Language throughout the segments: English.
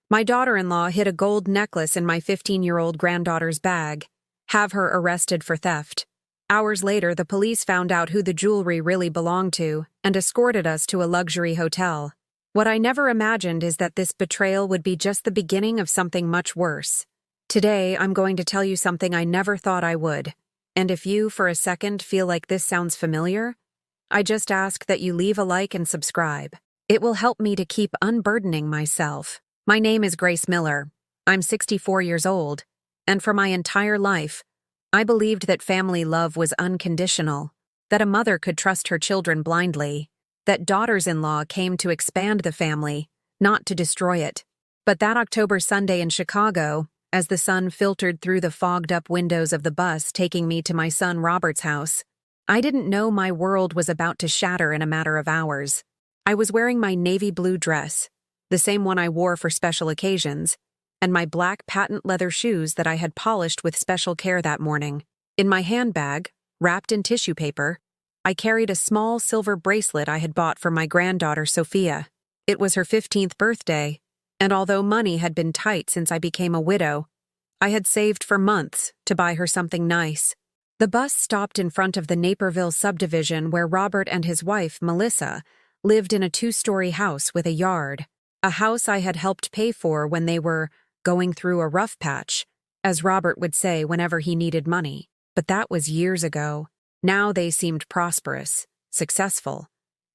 My daughter-in-law hid a gold necklace in my 15-year-old granddaughter's bag. Have her arrested for theft. Hours later, the police found out who the jewelry really belonged to and escorted us to a luxury hotel. What I never imagined is that this betrayal would be just the beginning of something much worse. Today, I'm going to tell you something I never thought I would. And if you, for a second, feel like this sounds familiar, I just ask that you leave a like and subscribe. It will help me to keep unburdening myself. My name is Grace Miller. I'm 64 years old, and for my entire life, I believed that family love was unconditional, that a mother could trust her children blindly, that daughters-in-law came to expand the family, not to destroy it. But that October Sunday in Chicago, as the sun filtered through the fogged-up windows of the bus taking me to my son Robert's house, I didn't know my world was about to shatter in a matter of hours. I was wearing my navy blue dress, the same one I wore for special occasions, and my black patent leather shoes that I had polished with special care that morning. In my handbag, wrapped in tissue paper, I carried a small silver bracelet I had bought for my granddaughter Sophia. It was her 15th birthday, and although money had been tight since I became a widow, I had saved for months to buy her something nice. The bus stopped in front of the Naperville subdivision where Robert and his wife, Melissa, lived in a 2-story house with a yard. A house I had helped pay for when they were going through a rough patch, as Robert would say whenever he needed money. But that was years ago. Now they seemed prosperous, successful,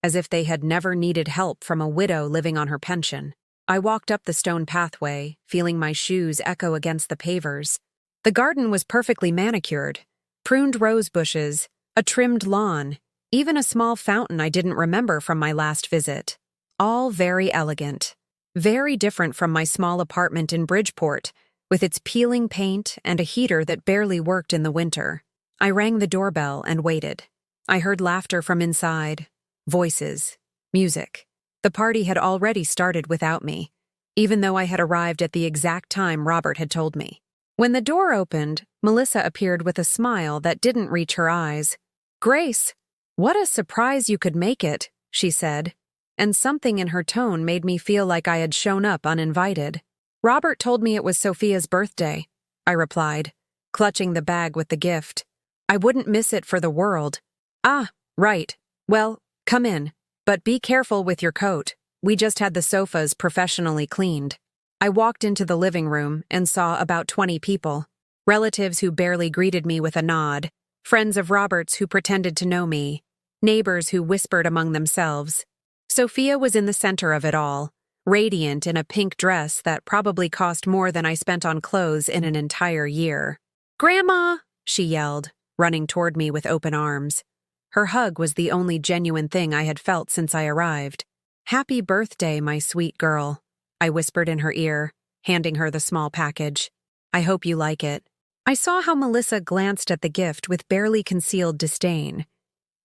as if they had never needed help from a widow living on her pension. I walked up the stone pathway, feeling my shoes echo against the pavers. The garden was perfectly manicured. Pruned rose bushes, a trimmed lawn, even a small fountain I didn't remember from my last visit. All very elegant. Very different from my small apartment in Bridgeport, with its peeling paint and a heater that barely worked in the winter. I rang the doorbell and waited. I heard laughter from inside, voices, music. The party had already started without me, even though I had arrived at the exact time Robert had told me. When the door opened, Melissa appeared with a smile that didn't reach her eyes. "Grace, what a surprise you could make it," she said, and something in her tone made me feel like I had shown up uninvited. "Robert told me it was Sophia's birthday," I replied, clutching the bag with the gift. "I wouldn't miss it for the world." "Ah, right. Well, come in, but be careful with your coat. We just had the sofas professionally cleaned." I walked into the living room and saw about 20 people. Relatives who barely greeted me with a nod, friends of Robert's who pretended to know me, neighbors who whispered among themselves. Sophia was in the center of it all, radiant in a pink dress that probably cost more than I spent on clothes in an entire year. "Grandma!" she yelled, running toward me with open arms. Her hug was the only genuine thing I had felt since I arrived. "Happy birthday, my sweet girl," I whispered in her ear, handing her the small package. "I hope you like it." I saw how Melissa glanced at the gift with barely concealed disdain.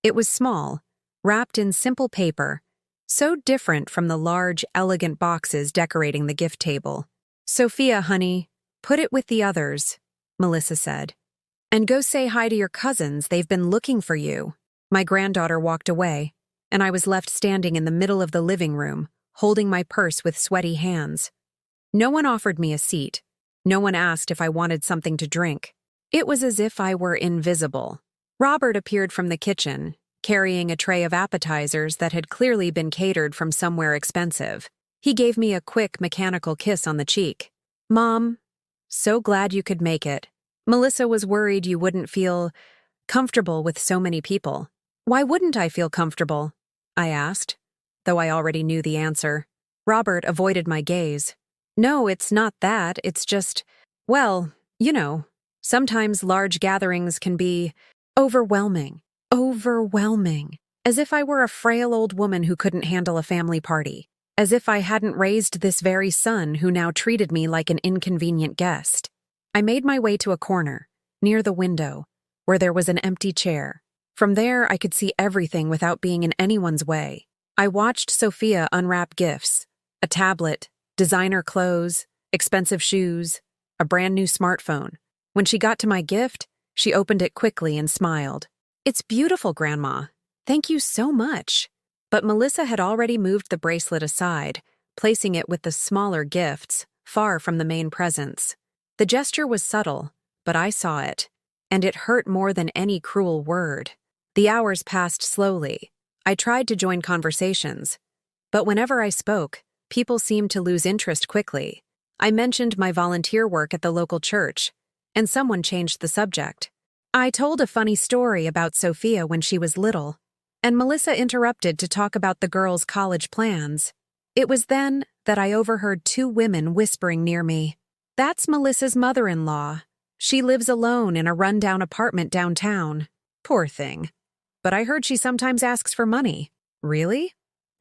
It was small, wrapped in simple paper, so different from the large, elegant boxes decorating the gift table. "Sophia, honey, put it with the others," Melissa said. "And go say hi to your cousins, they've been looking for you." My granddaughter walked away, and I was left standing in the middle of the living room, holding my purse with sweaty hands. No one offered me a seat. No one asked if I wanted something to drink. It was as if I were invisible. Robert appeared from the kitchen, carrying a tray of appetizers that had clearly been catered from somewhere expensive. He gave me a quick, mechanical kiss on the cheek. "Mom, so glad you could make it. Melissa was worried you wouldn't feel comfortable with so many people." "Why wouldn't I feel comfortable?" I asked, though I already knew the answer. Robert avoided my gaze. "No, it's not that, it's just, well, you know, sometimes large gatherings can be overwhelming. Overwhelming. As if I were a frail old woman who couldn't handle a family party. As if I hadn't raised this very son who now treated me like an inconvenient guest." I made my way to a corner, near the window, where there was an empty chair. From there, I could see everything without being in anyone's way. I watched Sophia unwrap gifts, a tablet, designer clothes, expensive shoes, a brand new smartphone. When she got to my gift, she opened it quickly and smiled. "It's beautiful, Grandma. Thank you so much." But Melissa had already moved the bracelet aside, placing it with the smaller gifts, far from the main presence. The gesture was subtle, but I saw it, and it hurt more than any cruel word. The hours passed slowly. I tried to join conversations, but whenever I spoke, people seemed to lose interest quickly. I mentioned my volunteer work at the local church, and someone changed the subject. I told a funny story about Sophia when she was little, and Melissa interrupted to talk about the girls' college plans. It was then that I overheard two women whispering near me. "That's Melissa's mother-in-law. She lives alone in a rundown apartment downtown. Poor thing. But I heard she sometimes asks for money." Really?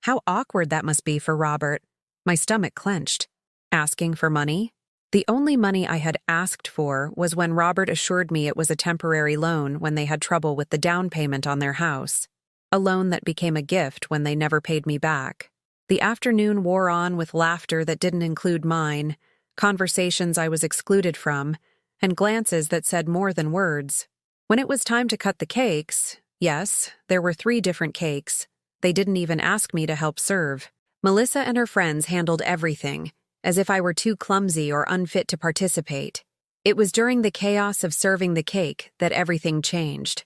How awkward that must be for Robert. My stomach clenched. Asking for money? The only money I had asked for was when Robert assured me it was a temporary loan when they had trouble with the down payment on their house. A loan that became a gift when they never paid me back. The afternoon wore on with laughter that didn't include mine, conversations I was excluded from, and glances that said more than words. When it was time to cut the cakes, yes, there were 3 different cakes. They didn't even ask me to help serve. Melissa and her friends handled everything, as if I were too clumsy or unfit to participate. It was during the chaos of serving the cake that everything changed.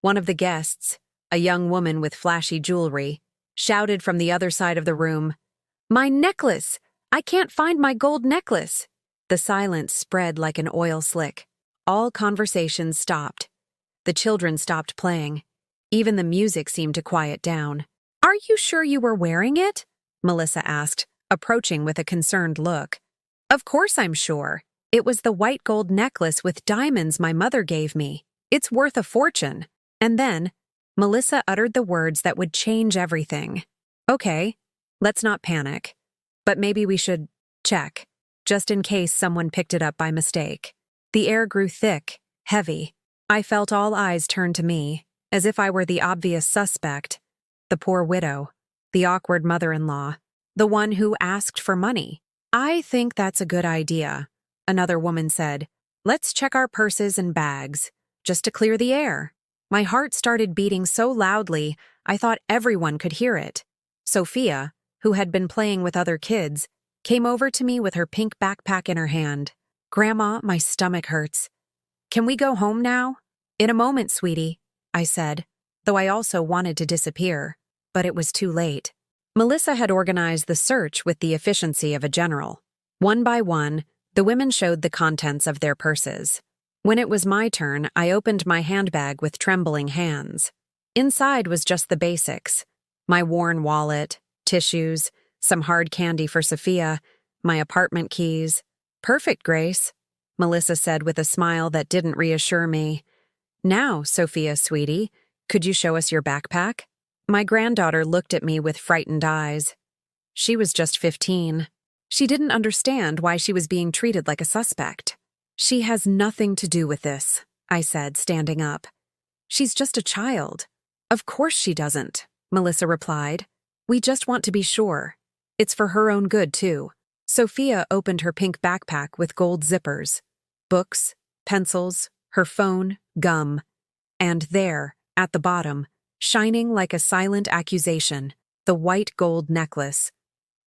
One of the guests, a young woman with flashy jewelry, shouted from the other side of the room, "My necklace! I can't find my gold necklace!" The silence spread like an oil slick. All conversations stopped. The children stopped playing. Even the music seemed to quiet down. "Are you sure you were wearing it?" Melissa asked, approaching with a concerned look. "Of course I'm sure. It was the white gold necklace with diamonds my mother gave me. It's worth a fortune." And then, Melissa uttered the words that would change everything. "Okay, let's not panic. But maybe we should check, just in case someone picked it up by mistake." The air grew thick, heavy. I felt all eyes turn to me, as if I were the obvious suspect. The poor widow, the awkward mother-in-law, the one who asked for money. "I think that's a good idea," another woman said. "Let's check our purses and bags, just to clear the air." My heart started beating so loudly, I thought everyone could hear it. Sophia, who had been playing with other kids, came over to me with her pink backpack in her hand. "Grandma, my stomach hurts. Can we go home now?" "In a moment, sweetie," I said, though I also wanted to disappear, but it was too late. Melissa had organized the search with the efficiency of a general. One by one, the women showed the contents of their purses. When it was my turn, I opened my handbag with trembling hands. Inside was just the basics: my worn wallet, tissues, some hard candy for Sophia, my apartment keys. "Perfect, Grace," Melissa said with a smile that didn't reassure me. "Now, Sophia, sweetie, could you show us your backpack?" My granddaughter looked at me with frightened eyes. She was just 15. She didn't understand why she was being treated like a suspect. "She has nothing to do with this," I said, standing up. "She's just a child." "Of course she doesn't," Melissa replied. "We just want to be sure. It's for her own good, too." Sophia opened her pink backpack with gold zippers, books, pencils, her phone, gum. And there, at the bottom, shining like a silent accusation, the white gold necklace.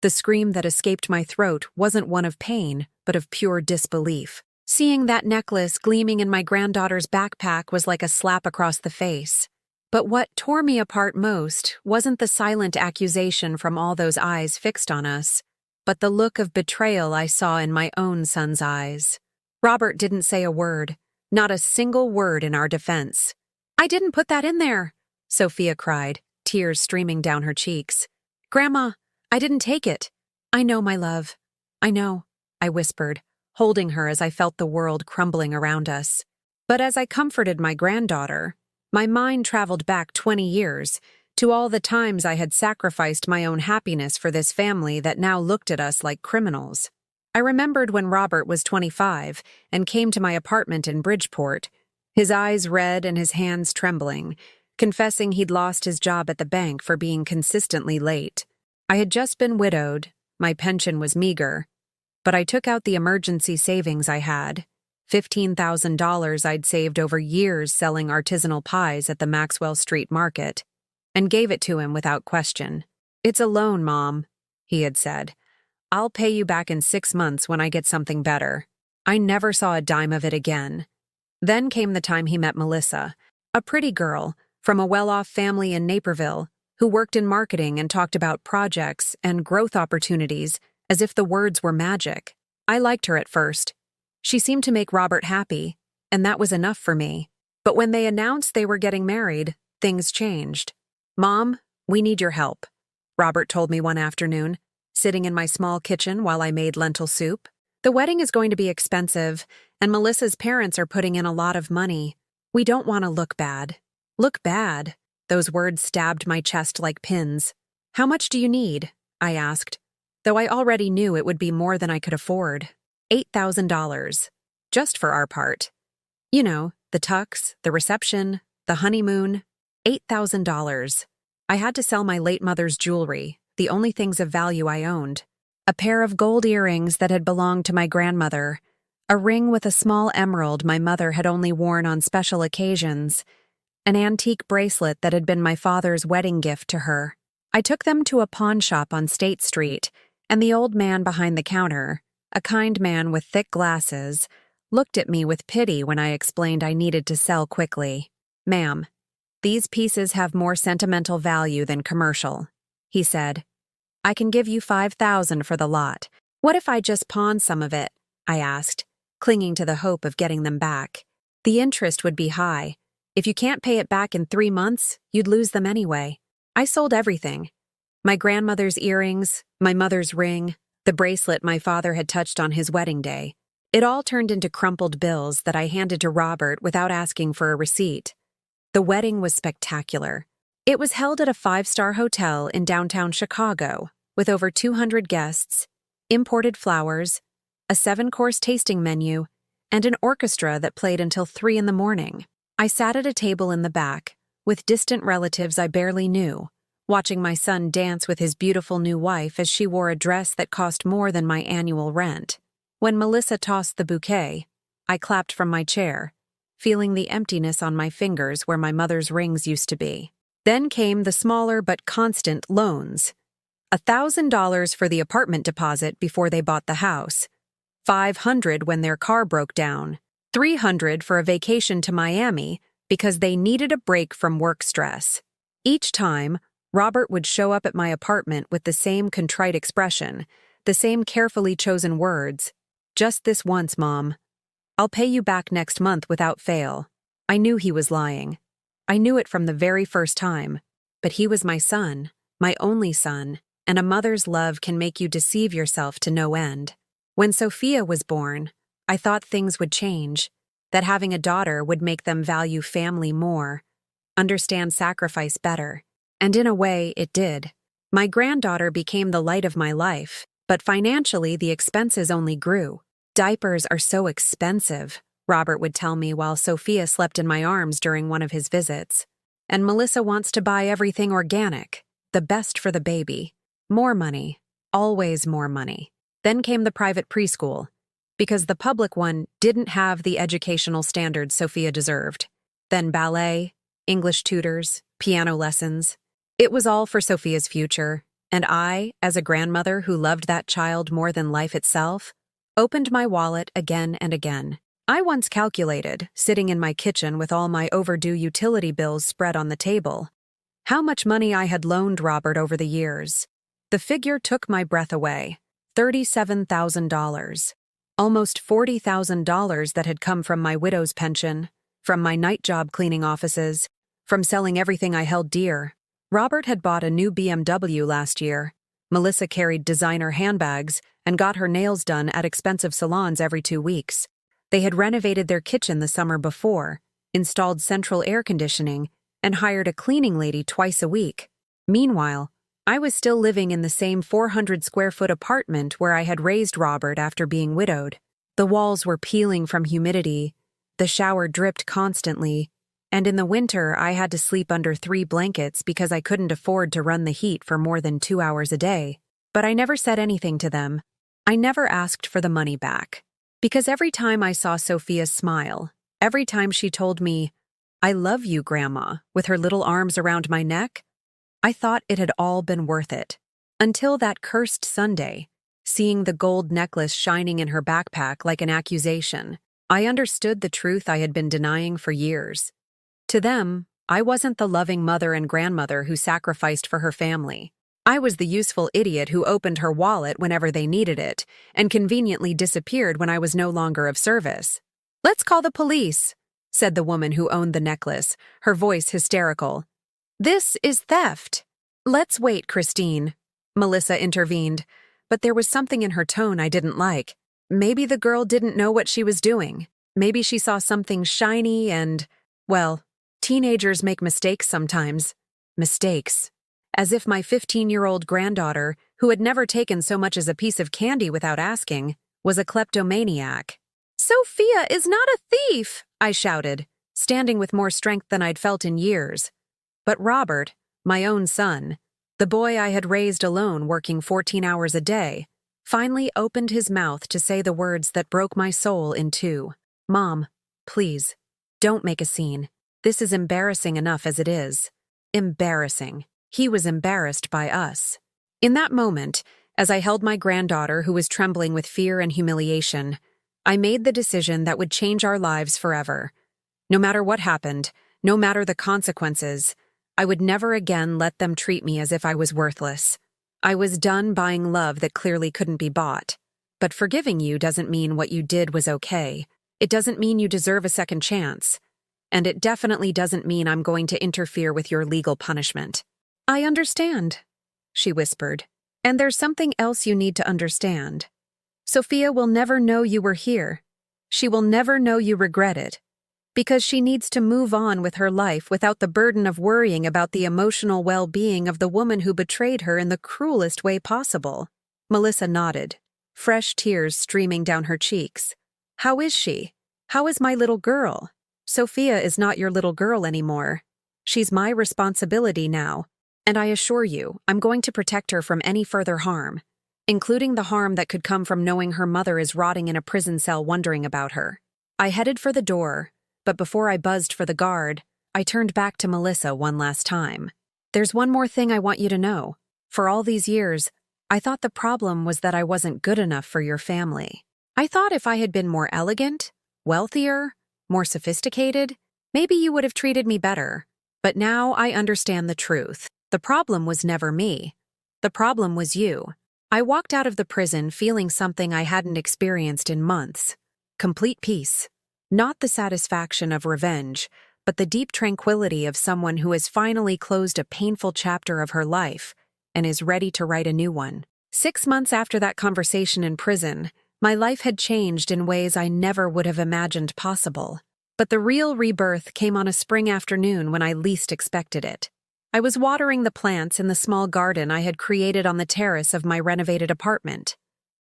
The scream that escaped my throat wasn't one of pain, but of pure disbelief. Seeing that necklace gleaming in my granddaughter's backpack was like a slap across the face. But what tore me apart most wasn't the silent accusation from all those eyes fixed on us, but the look of betrayal I saw in my own son's eyes. Robert didn't say a word, not a single word in our defense. "I didn't put that in there," Sophia cried, tears streaming down her cheeks. "Grandma, I didn't take it." "I know, my love. I know," I whispered, holding her as I felt the world crumbling around us. But as I comforted my granddaughter, my mind traveled back 20 years, to all the times I had sacrificed my own happiness for this family that now looked at us like criminals. I remembered when Robert was 25 and came to my apartment in Bridgeport, his eyes red and his hands trembling, confessing he'd lost his job at the bank for being consistently late. I had just been widowed, my pension was meager, but I took out the emergency savings I had, $15,000 I'd saved over years selling artisanal pies at the Maxwell Street Market, and gave it to him without question. "It's a loan, Mom," he had said. I'll pay you back in 6 months when I get something better. I never saw a dime of it again. Then came the time he met Melissa, a pretty girl from a well-off family in Naperville who worked in marketing and talked about projects and growth opportunities as if the words were magic. I liked her at first. She seemed to make Robert happy, and that was enough for me. But when they announced they were getting married, things changed. "Mom, we need your help," Robert told me one afternoon, sitting in my small kitchen while I made lentil soup. "The wedding is going to be expensive, and Melissa's parents are putting in a lot of money. We don't want to look bad." Look bad? Those words stabbed my chest like pins. "How much do you need?" I asked, though I already knew it would be more than I could afford. $8,000. Just for our part. You know, the tux, the reception, the honeymoon. $8,000. I had to sell my late mother's jewelry, the only things of value I owned. A pair of gold earrings that had belonged to my grandmother, a ring with a small emerald my mother had only worn on special occasions, an antique bracelet that had been my father's wedding gift to her. I took them to a pawn shop on State Street, and the old man behind the counter, a kind man with thick glasses, looked at me with pity when I explained I needed to sell quickly. "Ma'am, these pieces have more sentimental value than commercial," he said. "I can give you $5,000 for the lot. What if I just pawn some of it?" I asked, clinging to the hope of getting them back. "The interest would be high. If you can't pay it back in 3 months, you'd lose them anyway." I sold everything. My grandmother's earrings, my mother's ring, the bracelet my father had touched on his wedding day. It all turned into crumpled bills that I handed to Robert without asking for a receipt. The wedding was spectacular. It was held at a 5-star hotel in downtown Chicago, with over 200 guests, imported flowers, a 7-course tasting menu, and an orchestra that played until 3 in the morning. I sat at a table in the back, with distant relatives I barely knew, watching my son dance with his beautiful new wife as she wore a dress that cost more than my annual rent. When Melissa tossed the bouquet, I clapped from my chair, feeling the emptiness on my fingers where my mother's rings used to be. Then came the smaller but constant loans. $1,000 for the apartment deposit before they bought the house, $500 when their car broke down, $300 for a vacation to Miami because they needed a break from work stress. Each time, Robert would show up at my apartment with the same contrite expression, the same carefully chosen words. "Just this once, Mom. I'll pay you back next month without fail." I knew he was lying. I knew it from the very first time. But he was my son, my only son, and a mother's love can make you deceive yourself to no end. When Sophia was born, I thought things would change, that having a daughter would make them value family more, understand sacrifice better. And in a way, it did. My granddaughter became the light of my life, but financially the expenses only grew. "Diapers are so expensive," Robert would tell me while Sophia slept in my arms during one of his visits. "And Melissa wants to buy everything organic, the best for the baby." More money, always more money. Then came the private preschool, because the public one didn't have the educational standards Sophia deserved. Then ballet, English tutors, piano lessons. It was all for Sophia's future, and I, as a grandmother who loved that child more than life itself, opened my wallet again and again. I once calculated, sitting in my kitchen with all my overdue utility bills spread on the table, how much money I had loaned Robert over the years. The figure took my breath away. $37,000. Almost $40,000 that had come from my widow's pension, from my night job cleaning offices, from selling everything I held dear. Robert had bought a new BMW last year. Melissa carried designer handbags and got her nails done at expensive salons every 2 weeks. They had renovated their kitchen the summer before, installed central air conditioning, and hired a cleaning lady twice a week. Meanwhile, I was still living in the same 400-square-foot apartment where I had raised Robert after being widowed. The walls were peeling from humidity, the shower dripped constantly, and in the winter I had to sleep under 3 blankets because I couldn't afford to run the heat for more than 2 hours a day. But I never said anything to them. I never asked for the money back. Because every time I saw Sophia smile, every time she told me, "I love you, Grandma," with her little arms around my neck, I thought it had all been worth it. Until that cursed Sunday, seeing the gold necklace shining in her backpack like an accusation. I understood the truth I had been denying for years. To them, I wasn't the loving mother and grandmother who sacrificed for her family. I was the useful idiot who opened her wallet whenever they needed it and conveniently disappeared when I was no longer of service. "Let's call the police," said the woman who owned the necklace, her voice hysterical. "This is theft." "Let's wait, Christine," Melissa intervened, but there was something in her tone I didn't like. Maybe the girl didn't know what she was doing. Maybe she saw something shiny and, well, teenagers make mistakes sometimes. Mistakes. As if my 15-year-old granddaughter, who had never taken so much as a piece of candy without asking, was a kleptomaniac. "Sophia is not a thief!" I shouted, standing with more strength than I'd felt in years. But Robert, my own son, the boy I had raised alone working 14 hours a day, finally opened his mouth to say the words that broke my soul in two. "Mom, please, don't make a scene. This is embarrassing enough as it is." Embarrassing. He was embarrassed by us. In that moment, as I held my granddaughter who was trembling with fear and humiliation, I made the decision that would change our lives forever. No matter what happened, no matter the consequences, I would never again let them treat me as if I was worthless. I was done buying love that clearly couldn't be bought. But forgiving you doesn't mean what you did was okay. It doesn't mean you deserve a second chance. And it definitely doesn't mean I'm going to interfere with your legal punishment. "I understand," she whispered. "And there's something else you need to understand. Sophia will never know you were here. She will never know you regret it. Because she needs to move on with her life without the burden of worrying about the emotional well-being of the woman who betrayed her in the cruelest way possible." Melissa nodded, fresh tears streaming down her cheeks. "How is she? How is my little girl?" "Sophia is not your little girl anymore. She's my responsibility now. And I assure you, I'm going to protect her from any further harm, including the harm that could come from knowing her mother is rotting in a prison cell wondering about her." I headed for the door, but before I buzzed for the guard, I turned back to Melissa one last time. "There's one more thing I want you to know. For all these years, I thought the problem was that I wasn't good enough for your family. I thought if I had been more elegant, wealthier, more sophisticated, maybe you would have treated me better. But now I understand the truth. The problem was never me. The problem was you." I walked out of the prison feeling something I hadn't experienced in months. Complete peace. Not the satisfaction of revenge, but the deep tranquility of someone who has finally closed a painful chapter of her life and is ready to write a new one. 6 months after that conversation in prison, my life had changed in ways I never would have imagined possible. But the real rebirth came on a spring afternoon when I least expected it. I was watering the plants in the small garden I had created on the terrace of my renovated apartment,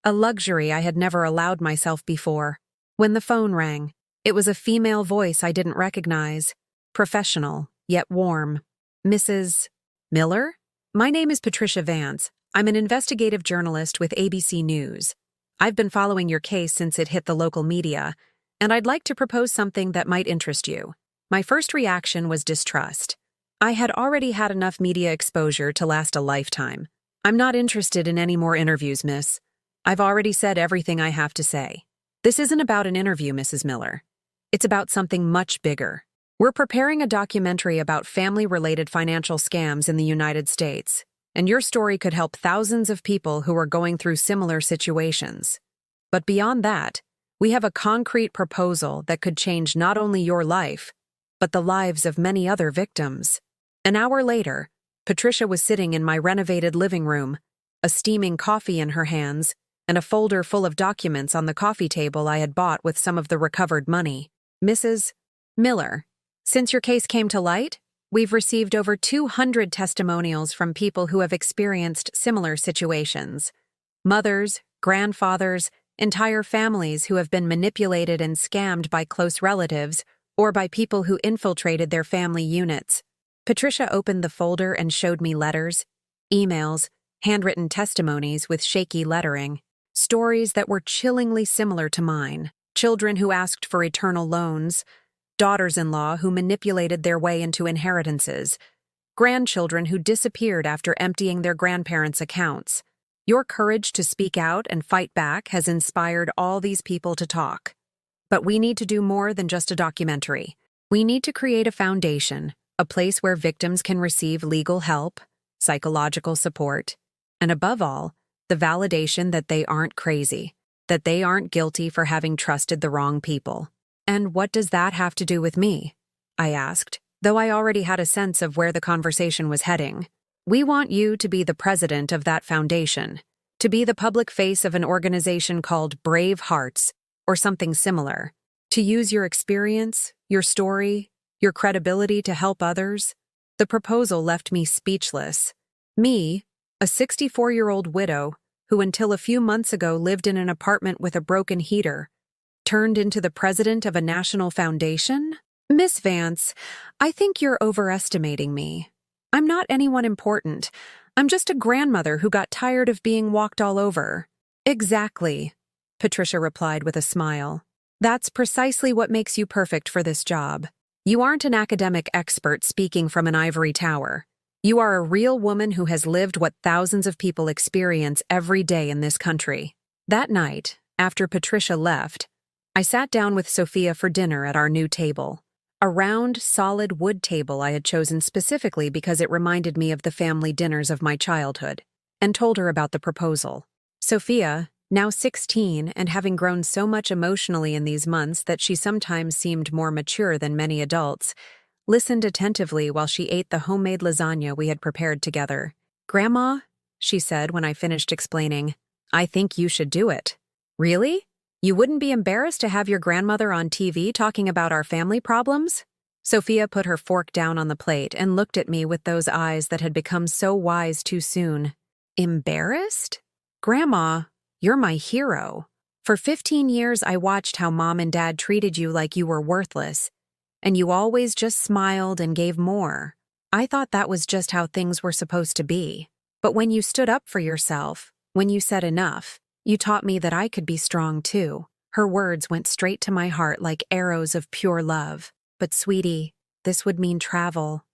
a luxury I had never allowed myself before, when the phone rang. It was a female voice I didn't recognize, professional, yet warm. "Mrs. Miller?" "My name is Patricia Vance. I'm an investigative journalist with ABC News. I've been following your case since it hit the local media, and I'd like to propose something that might interest you." My first reaction was distrust. I had already had enough media exposure to last a lifetime. "I'm not interested in any more interviews, miss. I've already said everything I have to say." "This isn't about an interview, Mrs. Miller. It's about something much bigger. We're preparing a documentary about family-related financial scams in the United States, and your story could help thousands of people who are going through similar situations. But beyond that, we have a concrete proposal that could change not only your life, but the lives of many other victims." An hour later, Patricia was sitting in my renovated living room, a steaming coffee in her hands, and a folder full of documents on the coffee table I had bought with some of the recovered money. "Mrs. Miller, since your case came to light, we've received over 200 testimonials from people who have experienced similar situations. Mothers, grandfathers, entire families who have been manipulated and scammed by close relatives or by people who infiltrated their family units." Patricia opened the folder and showed me letters, emails, handwritten testimonies with shaky lettering, stories that were chillingly similar to mine. Children who asked for eternal loans, daughters-in-law who manipulated their way into inheritances, grandchildren who disappeared after emptying their grandparents' accounts. Your courage to speak out and fight back has inspired all these people to talk. But we need to do more than just a documentary. We need to create a foundation, a place where victims can receive legal help, psychological support, and above all, the validation that they aren't crazy, that they aren't guilty for having trusted the wrong people. And what does that have to do with me? I asked, though I already had a sense of where the conversation was heading. We want you to be the president of that foundation, to be the public face of an organization called Brave Hearts, or something similar, to use your experience, your story, your credibility to help others. The proposal left me speechless. Me, a 64-year-old widow who until a few months ago lived in an apartment with a broken heater, turned into the president of a national foundation? Miss Vance, I think you're overestimating me. I'm not anyone important. I'm just a grandmother who got tired of being walked all over. Exactly, Patricia replied with a smile. That's precisely what makes you perfect for this job. You aren't an academic expert speaking from an ivory tower. You are a real woman who has lived what thousands of people experience every day in this country. That night, after Patricia left, I sat down with Sophia for dinner at our new table. A round, solid wood table I had chosen specifically because it reminded me of the family dinners of my childhood, and told her about the proposal. Sophia, now 16 and having grown so much emotionally in these months that she sometimes seemed more mature than many adults, listened attentively while she ate the homemade lasagna we had prepared together. "Grandma," she said when I finished explaining, "I think you should do it." "Really? You wouldn't be embarrassed to have your grandmother on TV talking about our family problems?" Sophia put her fork down on the plate and looked at me with those eyes that had become so wise too soon. "Embarrassed? Grandma, you're my hero. For 15 years I watched how Mom and Dad treated you like you were worthless, and you always just smiled and gave more. I thought that was just how things were supposed to be. But when you stood up for yourself, when you said enough, you taught me that I could be strong too." Her words went straight to my heart like arrows of pure love. "But sweetie, this would mean travel,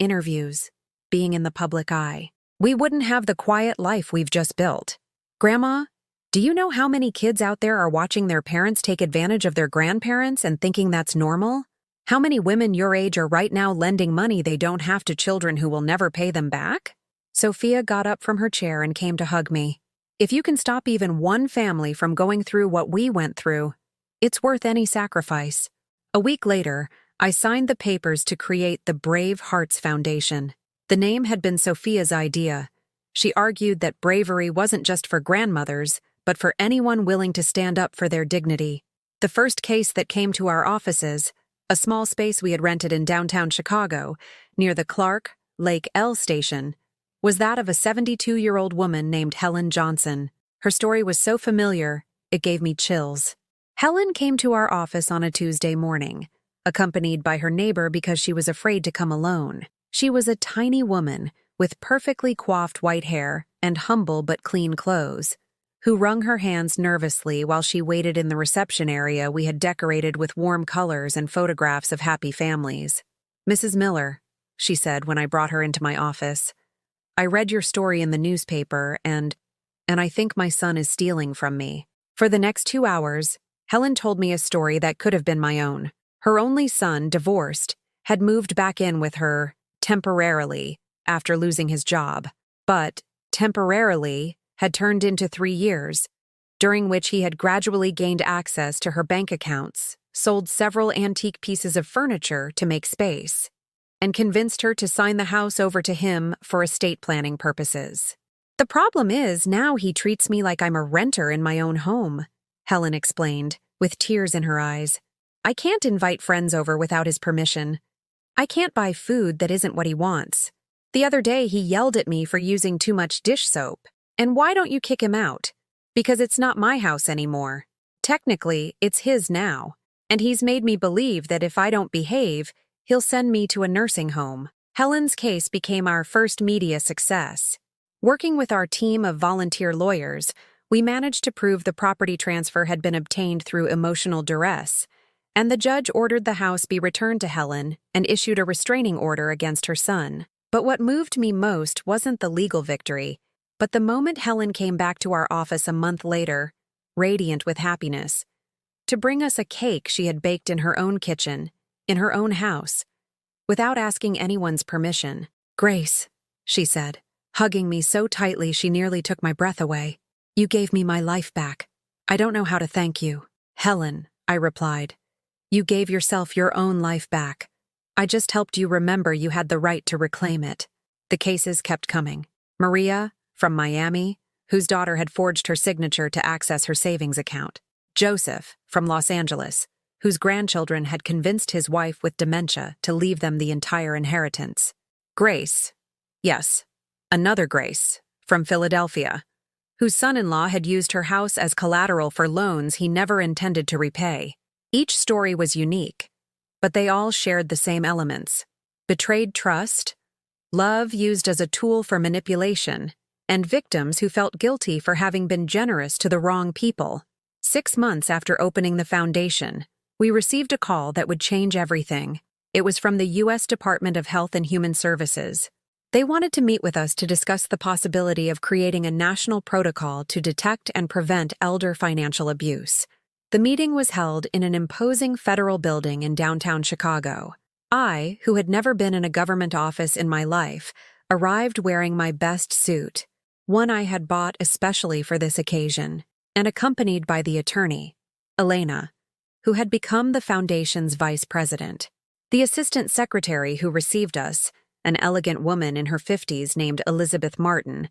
interviews, being in the public eye. We wouldn't have the quiet life we've just built. Grandma, do you know how many kids out there are watching their parents take advantage of their grandparents and thinking that's normal? How many women your age are right now lending money they don't have to children who will never pay them back?" Sophia got up from her chair and came to hug me. "If you can stop even one family from going through what we went through, it's worth any sacrifice." A week later, I signed the papers to create the Brave Hearts Foundation. The name had been Sophia's idea. She argued that bravery wasn't just for grandmothers, but for anyone willing to stand up for their dignity. The first case that came to our offices, a small space we had rented in downtown Chicago, near the Clark Lake L station, was that of a 72-year-old woman named Helen Johnson. Her story was so familiar, it gave me chills. Helen came to our office on a Tuesday morning, accompanied by her neighbor because she was afraid to come alone. She was a tiny woman with perfectly coiffed white hair and humble but clean clothes, who wrung her hands nervously while she waited in the reception area we had decorated with warm colors and photographs of happy families. "Mrs. Miller," she said when I brought her into my office, "I read your story in the newspaper and I think my son is stealing from me." For the next 2 hours, Helen told me a story that could have been my own. Her only son, divorced, had moved back in with her, temporarily, after losing his job, but, temporarily, had turned into 3 years, during which he had gradually gained access to her bank accounts, sold several antique pieces of furniture to make space, and convinced her to sign the house over to him for estate planning purposes. "The problem is, now he treats me like I'm a renter in my own home," Helen explained, with tears in her eyes. "I can't invite friends over without his permission. I can't buy food that isn't what he wants. The other day he yelled at me for using too much dish soap. And why don't you kick him out? Because it's not my house anymore. Technically, it's his now. And he's made me believe that if I don't behave, he'll send me to a nursing home." Helen's case became our first media success. Working with our team of volunteer lawyers, we managed to prove the property transfer had been obtained through emotional duress, and the judge ordered the house be returned to Helen and issued a restraining order against her son. But what moved me most wasn't the legal victory. But the moment Helen came back to our office a month later, radiant with happiness, to bring us a cake she had baked in her own kitchen, in her own house, without asking anyone's permission. "Grace," she said, hugging me so tightly she nearly took my breath away. "You gave me my life back. I don't know how to thank you." "Helen," I replied, "you gave yourself your own life back. I just helped you remember you had the right to reclaim it." The cases kept coming. Maria, from Miami, whose daughter had forged her signature to access her savings account. Joseph, from Los Angeles, whose grandchildren had convinced his wife with dementia to leave them the entire inheritance. Grace, yes, another Grace, from Philadelphia, whose son-in-law had used her house as collateral for loans he never intended to repay. Each story was unique, but they all shared the same elements: betrayed trust, love used as a tool for manipulation, and victims who felt guilty for having been generous to the wrong people. 6 months after opening the foundation, we received a call that would change everything. It was from the U.S. Department of Health and Human Services. They wanted to meet with us to discuss the possibility of creating a national protocol to detect and prevent elder financial abuse. The meeting was held in an imposing federal building in downtown Chicago. I, who had never been in a government office in my life, arrived wearing my best suit, one I had bought especially for this occasion, and accompanied by the attorney, Elena, who had become the foundation's vice president. The assistant secretary who received us, an elegant woman in her 50s named Elizabeth Martin,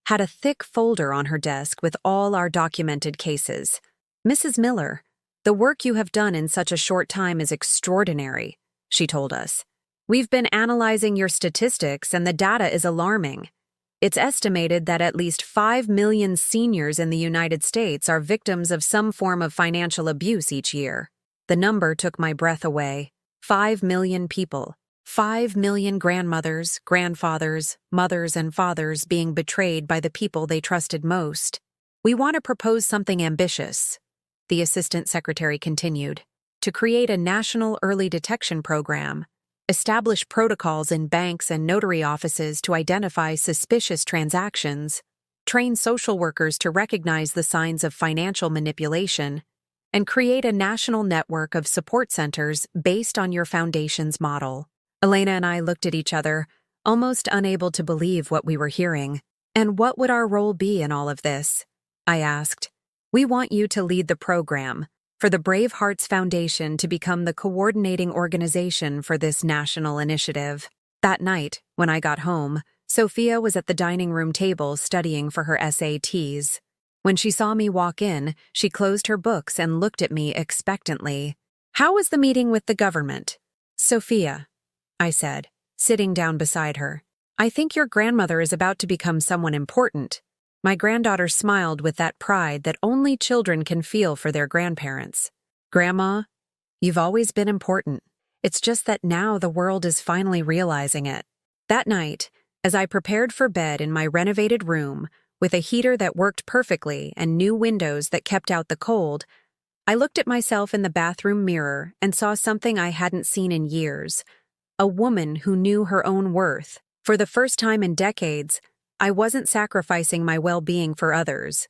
had a thick folder on her desk with all our documented cases. "Mrs. Miller, the work you have done in such a short time is extraordinary," she told us. "We've been analyzing your statistics and the data is alarming. It's estimated that at least 5 million seniors in the United States are victims of some form of financial abuse each year." The number took my breath away. 5 million people. 5 million grandmothers, grandfathers, mothers, and fathers being betrayed by the people they trusted most. "We want to propose something ambitious," the assistant secretary continued, "to create a national early detection program, establish protocols in banks and notary offices to identify suspicious transactions, train social workers to recognize the signs of financial manipulation, and create a national network of support centers based on your foundation's model." Elena and I looked at each other, almost unable to believe what we were hearing. "And what would our role be in all of this?" I asked. "We want you to lead the program, for the Brave Hearts Foundation to become the coordinating organization for this national initiative." That night, when I got home, Sophia was at the dining room table studying for her SATs. When she saw me walk in, she closed her books and looked at me expectantly. "How was the meeting with the government?" "Sophia," I said, sitting down beside her, "I think your grandmother is about to become someone important." My granddaughter smiled with that pride that only children can feel for their grandparents. "Grandma, you've always been important. It's just that now the world is finally realizing it." That night, as I prepared for bed in my renovated room, with a heater that worked perfectly and new windows that kept out the cold, I looked at myself in the bathroom mirror and saw something I hadn't seen in years: a woman who knew her own worth. For the first time in decades, I wasn't sacrificing my well-being for others.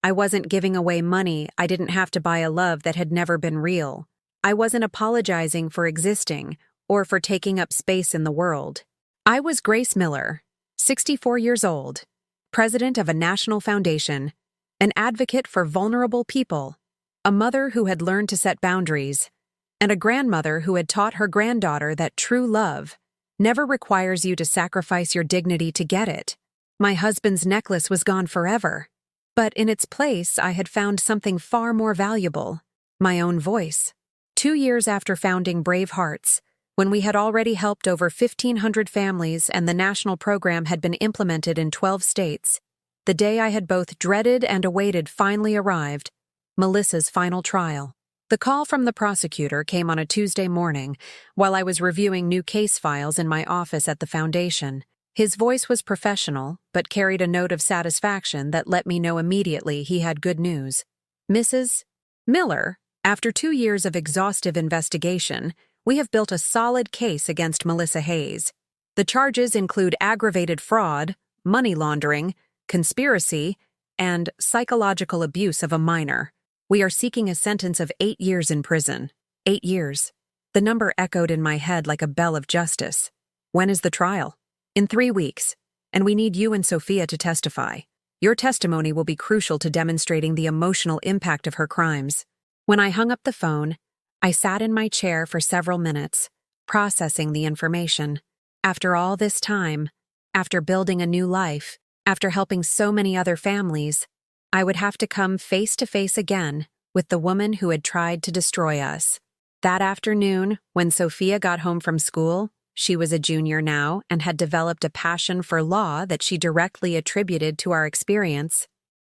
I wasn't giving away money I didn't have to buy a love that had never been real. I wasn't apologizing for existing or for taking up space in the world. I was Grace Miller, 64 years old, president of a national foundation, an advocate for vulnerable people, a mother who had learned to set boundaries, and a grandmother who had taught her granddaughter that true love never requires you to sacrifice your dignity to get it. My husband's necklace was gone forever, but in its place I had found something far more valuable: my own voice. 2 years after founding Brave Hearts, when we had already helped over 1,500 families and the national program had been implemented in 12 states, the day I had both dreaded and awaited finally arrived: Melissa's final trial. The call from the prosecutor came on a Tuesday morning while I was reviewing new case files in my office at the foundation. His voice was professional, but carried a note of satisfaction that let me know immediately he had good news. "Mrs. Miller, after 2 years of exhaustive investigation, we have built a solid case against Melissa Hayes. The charges include aggravated fraud, money laundering, conspiracy, and psychological abuse of a minor. We are seeking a sentence of 8 years in prison. 8 years. The number echoed in my head like a bell of justice. When is the trial? In 3 weeks. And we need you and Sophia to testify. Your testimony will be crucial to demonstrating the emotional impact of her crimes. When I hung up the phone, I sat in my chair for several minutes, processing the information. After all this time, after building a new life, after helping so many other families, I would have to come face to face again with the woman who had tried to destroy us. That afternoon, when Sophia got home from school, she was a junior now and had developed a passion for law that she directly attributed to our experience.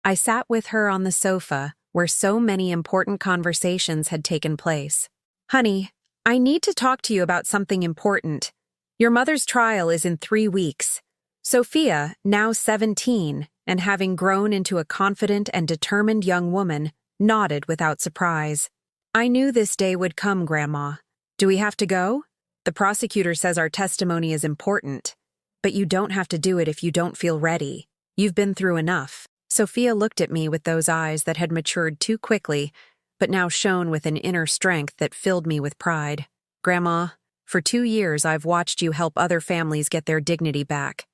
I sat with her on the sofa where so many important conversations had taken place. "Honey, I need to talk to you about something important. Your mother's trial is in 3 weeks." Sophia, now 17 and having grown into a confident and determined young woman, nodded without surprise. "I knew this day would come, Grandma. Do we have to go? The prosecutor says our testimony is important, but you don't have to do it if you don't feel ready. You've been through enough." Sophia looked at me with those eyes that had matured too quickly, but now shone with an inner strength that filled me with pride. "Grandma, for 2 years I've watched you help other families get their dignity back.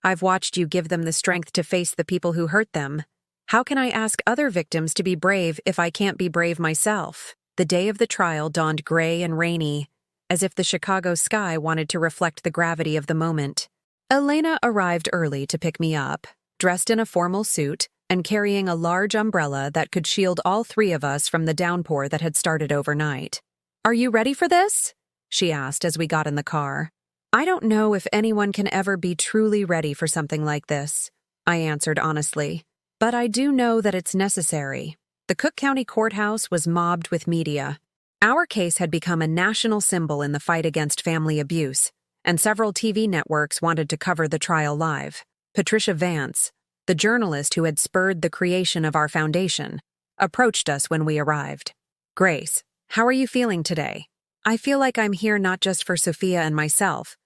I've watched you give them the strength to face the people who hurt them. How can I ask other victims to be brave if I can't be brave myself?" The day of the trial dawned gray and rainy, as if the Chicago sky wanted to reflect the gravity of the moment. Elena arrived early to pick me up, dressed in a formal suit and carrying a large umbrella that could shield all 3 of us from the downpour that had started overnight. "Are you ready for this?" she asked as we got in the car. "I don't know if anyone can ever be truly ready for something like this," I answered honestly, "but I do know that it's necessary." The Cook County Courthouse was mobbed with media. Our case had become a national symbol in the fight against family abuse, and several TV networks wanted to cover the trial live. Patricia Vance, the journalist who had spurred the creation of our foundation, approached us when we arrived. "Grace, how are you feeling today?" "I feel like I'm here not just for Sophia and myself,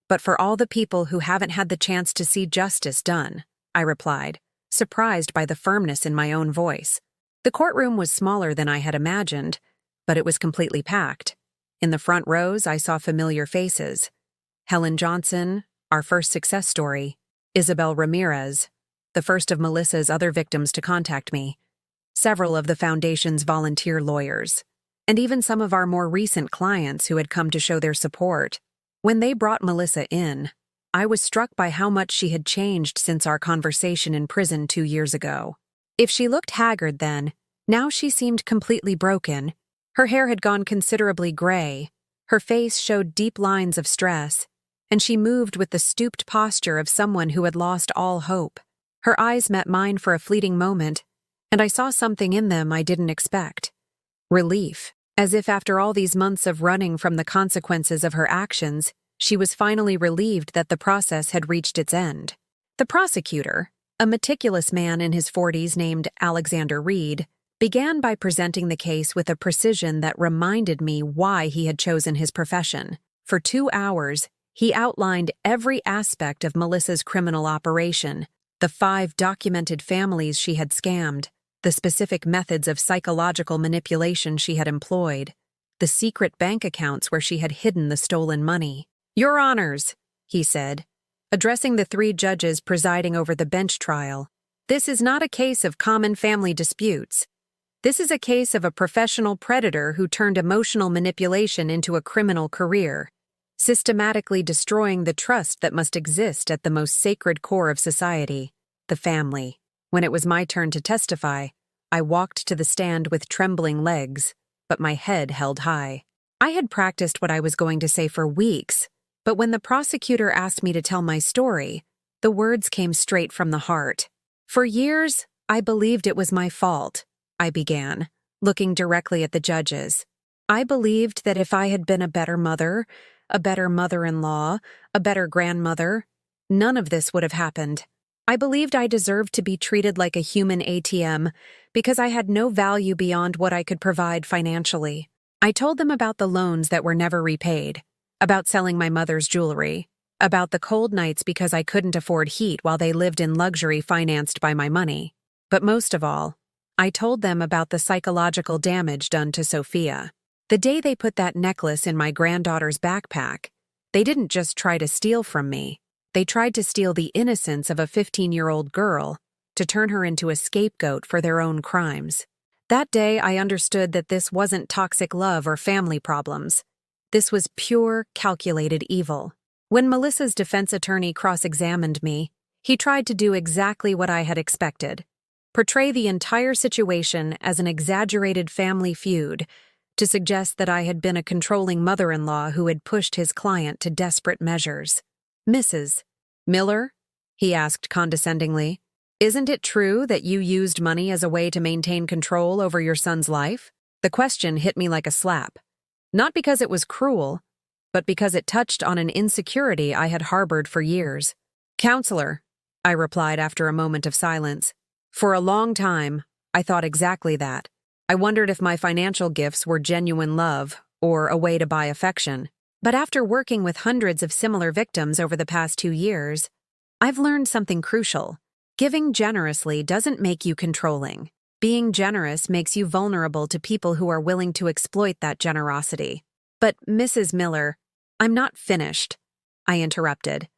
but for all the people who haven't had the chance to see justice done," I replied, surprised by the firmness in my own voice. The courtroom was smaller than I had imagined, but it was completely packed. In the front rows, I saw familiar faces. Helen Johnson, our first success story. Isabel Ramirez, the first of Melissa's other victims to contact me. Several of the foundation's volunteer lawyers. And even some of our more recent clients who had come to show their support. When they brought Melissa in, I was struck by how much she had changed since our conversation in prison 2 years ago. If she looked haggard then, now she seemed completely broken. Her hair had gone considerably gray, her face showed deep lines of stress, and she moved with the stooped posture of someone who had lost all hope. Her eyes met mine for a fleeting moment, and I saw something in them I didn't expect. Relief, as if after all these months of running from the consequences of her actions, she was finally relieved that the process had reached its end. The prosecutor, a meticulous man in his 40s named Alexander Reed, began by presenting the case with a precision that reminded me why he had chosen his profession. For 2 hours, he outlined every aspect of Melissa's criminal operation, the 5 documented families she had scammed, the specific methods of psychological manipulation she had employed, the secret bank accounts where she had hidden the stolen money. "Your Honors," he said, addressing the 3 judges presiding over the bench trial, "this is not a case of common family disputes. This is a case of a professional predator who turned emotional manipulation into a criminal career, systematically destroying the trust that must exist at the most sacred core of society, the family." When it was my turn to testify, I walked to the stand with trembling legs, but my head held high. I had practiced what I was going to say for weeks, but when the prosecutor asked me to tell my story, the words came straight from the heart. "For years, I believed it was my fault," I began, looking directly at the judges. "I believed that if I had been a better mother, a better mother-in-law, a better grandmother, none of this would have happened. I believed I deserved to be treated like a human ATM because I had no value beyond what I could provide financially." I told them about the loans that were never repaid, about selling my mother's jewelry, about the cold nights because I couldn't afford heat while they lived in luxury financed by my money. But most of all, I told them about the psychological damage done to Sophia. The day they put that necklace in my granddaughter's backpack, they didn't just try to steal from me. They tried to steal the innocence of a 15-year-old girl to turn her into a scapegoat for their own crimes. That day, I understood that this wasn't toxic love or family problems. This was pure, calculated evil. When Melissa's defense attorney cross-examined me, he tried to do exactly what I had expected: portray the entire situation as an exaggerated family feud, to suggest that I had been a controlling mother-in-law who had pushed his client to desperate measures. "Mrs. Miller?" he asked condescendingly. "Isn't it true that you used money as a way to maintain control over your son's life?" The question hit me like a slap. Not because it was cruel, but because it touched on an insecurity I had harbored for years. "Counselor," I replied after a moment of silence. For a long time, I thought exactly that. I wondered if my financial gifts were genuine love or a way to buy affection. But after working with hundreds of similar victims over the past 2 years, I've learned something crucial. Giving generously doesn't make you controlling. Being generous makes you vulnerable to people who are willing to exploit that generosity. "But, Mrs. Miller, I'm not finished," I interrupted,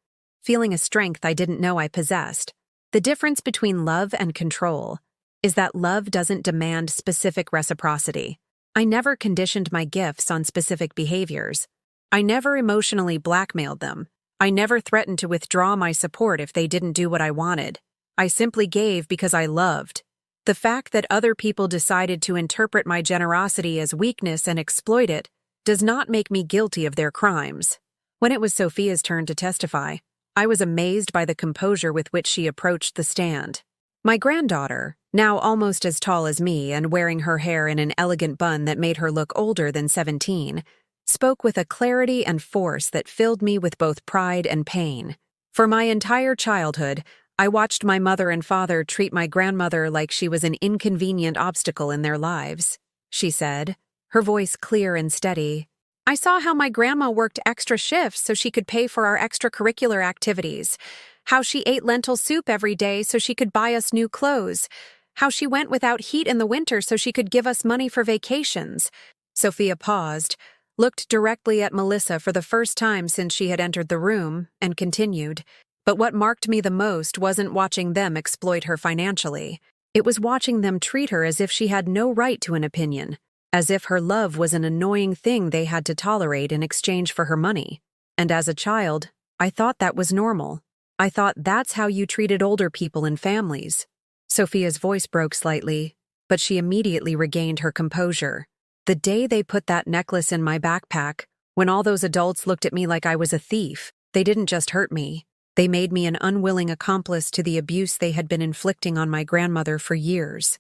feeling a strength I didn't know I possessed. The difference between love and control is that love doesn't demand specific reciprocity. I never conditioned my gifts on specific behaviors. I never emotionally blackmailed them. I never threatened to withdraw my support if they didn't do what I wanted. I simply gave because I loved. The fact that other people decided to interpret my generosity as weakness and exploit it does not make me guilty of their crimes. When it was Sophia's turn to testify, I was amazed by the composure with which she approached the stand. My granddaughter, now almost as tall as me and wearing her hair in an elegant bun that made her look older than 17, spoke with a clarity and force that filled me with both pride and pain. For my entire childhood, I watched my mother and father treat my grandmother like she was an inconvenient obstacle in their lives. She said, her voice clear and steady, "I saw how my grandma worked extra shifts so she could pay for our extracurricular activities, how she ate lentil soup every day so she could buy us new clothes, how she went without heat in the winter so she could give us money for vacations." Sophia paused, looked directly at Melissa for the first time since she had entered the room, and continued, "But what marked me the most wasn't watching them exploit her financially. It was watching them treat her as if she had no right to an opinion, as if her love was an annoying thing they had to tolerate in exchange for her money. And as a child, I thought that was normal. I thought that's how you treated older people in families." Sophia's voice broke slightly, but she immediately regained her composure. "The day they put that necklace in my backpack, when all those adults looked at me like I was a thief, they didn't just hurt me. They made me an unwilling accomplice to the abuse they had been inflicting on my grandmother for years.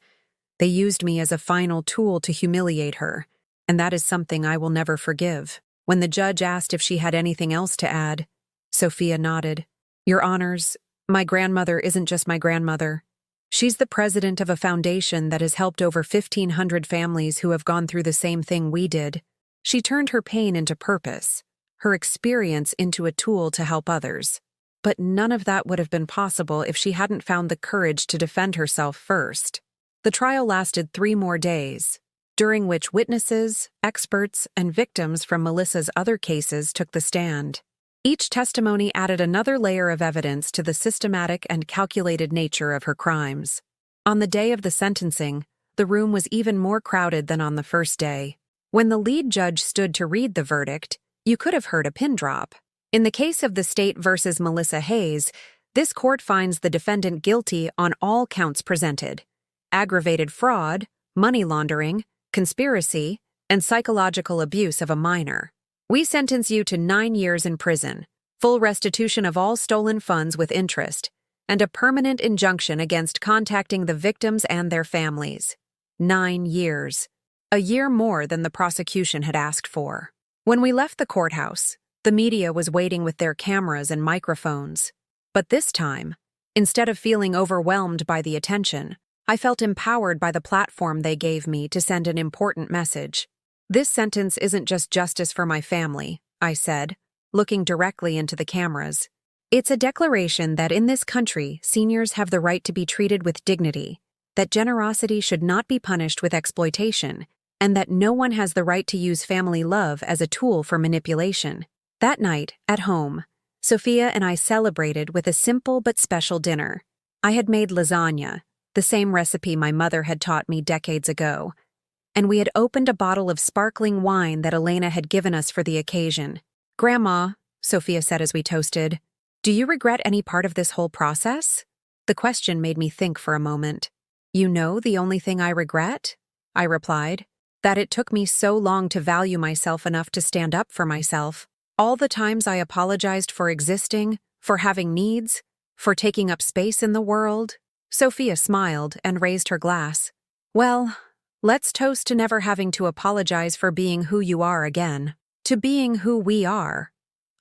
They used me as a final tool to humiliate her, and that is something I will never forgive." When the judge asked if she had anything else to add, Sophia nodded. "Your Honors, my grandmother isn't just my grandmother. She's the president of a foundation that has helped over 1,500 families who have gone through the same thing we did. She turned her pain into purpose, her experience into a tool to help others. But none of that would have been possible if she hadn't found the courage to defend herself first." The trial lasted 3 more days, during which witnesses, experts, and victims from Melissa's other cases took the stand. Each testimony added another layer of evidence to the systematic and calculated nature of her crimes. On the day of the sentencing, the room was even more crowded than on the first day. When the lead judge stood to read the verdict, you could have heard a pin drop. In the case of the state versus Melissa Hayes, this court finds the defendant guilty on all counts presented: aggravated fraud, money laundering, conspiracy, and psychological abuse of a minor. "We sentence you to 9 years in prison, full restitution of all stolen funds with interest, and a permanent injunction against contacting the victims and their families." 9 years. A year more than the prosecution had asked for. When we left the courthouse, the media was waiting with their cameras and microphones. But this time, instead of feeling overwhelmed by the attention, I felt empowered by the platform they gave me to send an important message. "This sentence isn't just justice for my family," I said, looking directly into the cameras. It's a declaration that in this country, seniors have the right to be treated with dignity, that generosity should not be punished with exploitation, and that no one has the right to use family love as a tool for manipulation. That night, at home, Sophia and I celebrated with a simple but special dinner. I had made lasagna, the same recipe my mother had taught me decades ago, and we had opened a bottle of sparkling wine that Elena had given us for the occasion. "Grandma," Sophia said as we toasted, "do you regret any part of this whole process?" The question made me think for a moment. "You know the only thing I regret?" I replied. "That it took me so long to value myself enough to stand up for myself. All the times I apologized for existing, for having needs, for taking up space in the world." Sophia smiled and raised her glass. "Well, let's toast to never having to apologize for being who you are again. To being who we are,"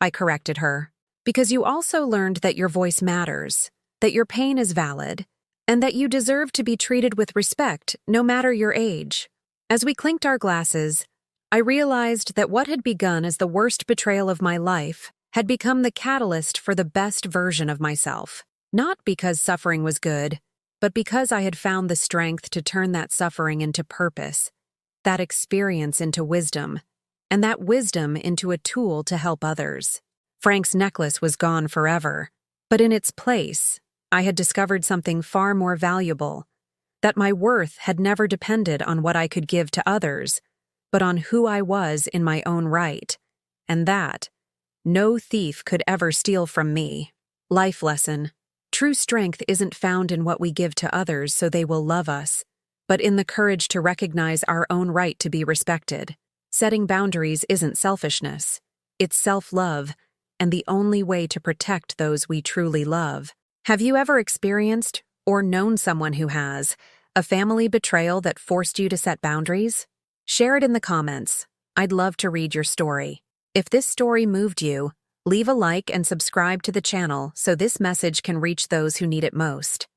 I corrected her. "Because you also learned that your voice matters, that your pain is valid, and that you deserve to be treated with respect no matter your age." As we clinked our glasses, I realized that what had begun as the worst betrayal of my life had become the catalyst for the best version of myself. Not because suffering was good, but because I had found the strength to turn that suffering into purpose, that experience into wisdom, and that wisdom into a tool to help others. Frank's necklace was gone forever, but in its place, I had discovered something far more valuable, that my worth had never depended on what I could give to others, but on who I was in my own right, and that no thief could ever steal from me. Life lesson. True strength isn't found in what we give to others so they will love us, but in the courage to recognize our own right to be respected. Setting boundaries isn't selfishness. It's self-love, and the only way to protect those we truly love. Have you ever experienced, or known someone who has, a family betrayal that forced you to set boundaries? Share it in the comments. I'd love to read your story. If this story moved you, leave a like and subscribe to the channel so this message can reach those who need it most.